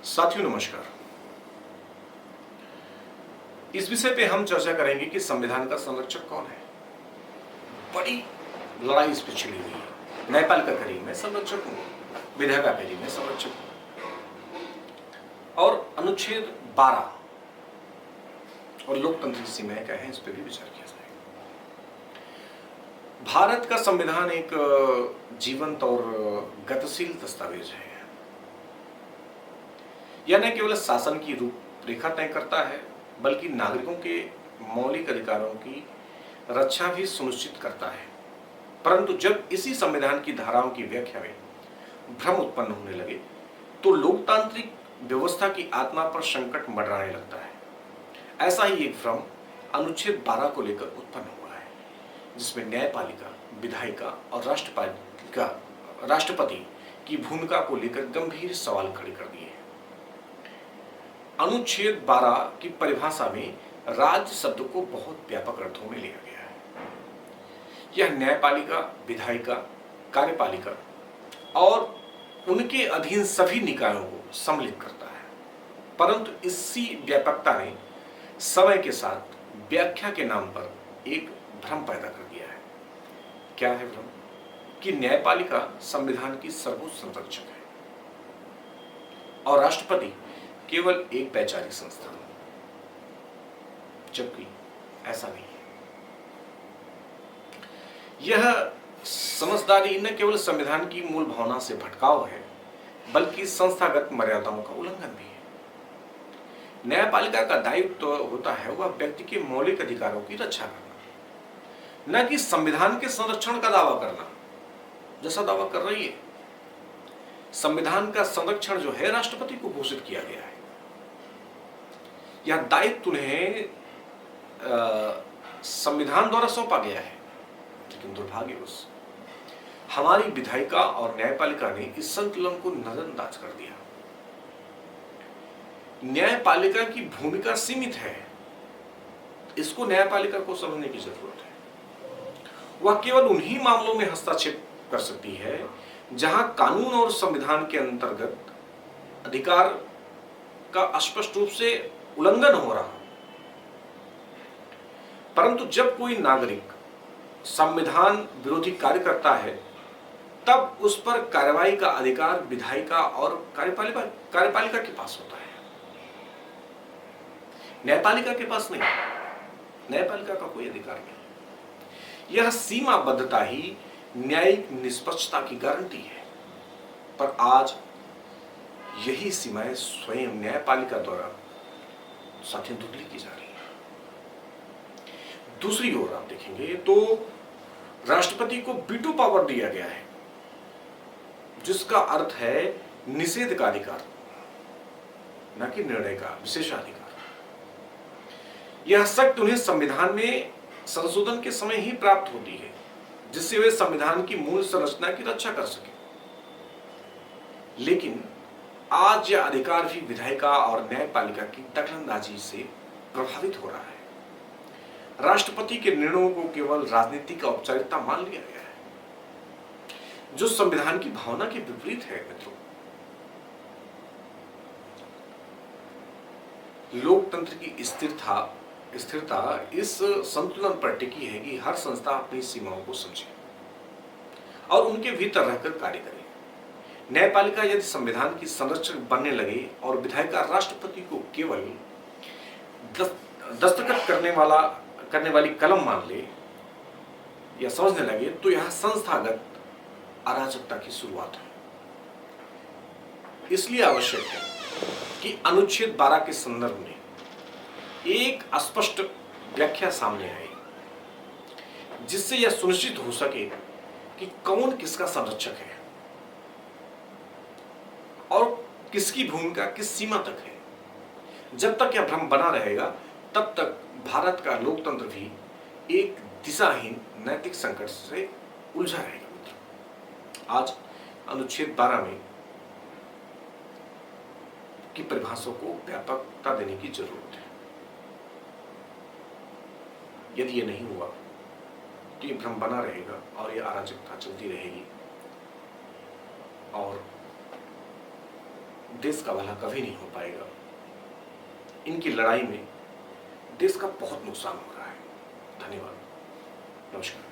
साथियों नमस्कार। इस विषय पे हम चर्चा करेंगे कि संविधान का संरक्षक कौन है। बड़ी लड़ाई इस पे छिड़ी हुई है। न्यायपालिका करीब मैं संरक्षक हूं, विधायिका करीब मैं संरक्षक हूं, और अनुच्छेद 12 और लोकतंत्र की सीमाएं क्या है, इस पे भी विचार किया जाएगा। भारत का संविधान एक जीवंत और गतिशील दस्तावेज है। यह न केवल शासन की रूपरेखा तय करता है, बल्कि नागरिकों के मौलिक अधिकारों की रक्षा भी सुनिश्चित करता है। परंतु जब इसी संविधान की धाराओं की व्याख्या में भ्रम उत्पन्न होने लगे, तो लोकतांत्रिक व्यवस्था की आत्मा पर संकट मंडराने लगता है। ऐसा ही एक भ्रम अनुच्छेद 12 को लेकर उत्पन्न हुआ है, जिसमें न्यायपालिका, विधायिका और राष्ट्रपति की भूमिका को लेकर गंभीर सवाल खड़े कर दिए हैं। अनुच्छेद 12 की परिभाषा में राज्य शब्द को बहुत व्यापक अर्थों में लिया गया है। यह न्यायपालिका, विधायिका, कार्यपालिका और उनके अधीन सभी निकायों को सम्मिलित करता है। परंतु इसी व्यापकता ने समय के साथ व्याख्या के नाम पर एक भ्रम पैदा कर दिया है। क्या है भ्रम? कि न्यायपालिका संविधान की सर्वोच्च संरक्षक है और राष्ट्रपति केवल एक वैचारिक संस्थान, जबकि ऐसा नहीं है। यह समझदारी न केवल संविधान की मूल भावना से भटकाव है, बल्कि संस्थागत मर्यादाओं का उल्लंघन भी है। न्यायपालिका का दायित्व तो होता है वह व्यक्ति के मौलिक अधिकारों की रक्षा करना, न कि संविधान के संरक्षण का दावा करना, जैसा दावा कर रही है। संविधान का संरक्षण जो है राष्ट्रपति को घोषित किया गया है। यह दायित्व उन्हें संविधान द्वारा सौंपा गया है, लेकिन दुर्भाग्यवश हमारी विधायिका और न्यायपालिका ने इस संतुलन को नजरअंदाज कर दिया। न्यायपालिका की भूमिका सीमित है, इसको न्यायपालिका को समझने की जरूरत है। वह केवल उन्हीं मामलों में हस्तक्षेप कर सकती है जहां कानून और संविधान के अंतर्गत अधिकार का स्पष्ट रूप से उल्लंघन हो रहा हो। परंतु जब कोई नागरिक संविधान विरोधी कार्य करता है, तब उस पर कार्रवाई का अधिकार विधायिका और कार्यपालिका के पास होता है, न्यायपालिका के पास नहीं। न्यायपालिका का कोई अधिकार नहीं। यह सीमाबद्धता ही न्यायिक निष्पक्षता की गारंटी है, पर आज यही सीमाएं स्वयं न्यायपालिका द्वारा साथियों धुंधली की जा रही है। दूसरी ओर आप देखेंगे तो राष्ट्रपति को वीटो पावर दिया गया है, जिसका अर्थ है निषेध का अधिकार, न कि निर्णय का विशेषाधिकार। यह शक्ति उन्हें संविधान में संशोधन के समय ही प्राप्त होती है, जिससे वे संविधान की मूल संरचना की रक्षा कर सके। लेकिन आज यह अधिकार भी विधायिका और न्यायपालिका की दखलंदाजी से प्रभावित हो रहा है। राष्ट्रपति के निर्णयों को केवल राजनीतिक औपचारिकता मान लिया गया है, जो संविधान की भावना के विपरीत है। मित्रों, लोकतंत्र की स्थिरता इस संतुलन पर टिकी है कि हर संस्था अपनी सीमाओं को समझे और उनके भीतर रहकर कार्य करे। न्यायपालिका यदि संविधान की संरक्षक बनने लगे और विधायिका राष्ट्रपति को केवल दस्तखत करने वाली कलम मान ले या समझने लगे, तो यह संस्थागत अराजकता की शुरुआत है। इसलिए आवश्यक है कि अनुच्छेद 12 के संदर्भ में एक स्पष्ट व्याख्या सामने आए, जिससे यह सुनिश्चित हो सके कि कौन किसका संरक्षक है और किसकी भूमिका किस सीमा तक है। जब तक यह भ्रम बना रहेगा, तब तक भारत का लोकतंत्र भी एक दिशाहीन नैतिक संकट से उलझा रहेगा। मित्र, आज अनुच्छेद 12 में की परिभाषा को व्यापकता देने की जरूरत है। यदि ये नहीं हुआ तो ये भ्रम बना रहेगा और ये अराजकता चलती रहेगी और देश का भला कभी नहीं हो पाएगा। इनकी लड़ाई में देश का बहुत नुकसान हो रहा है। धन्यवाद, नमस्कार।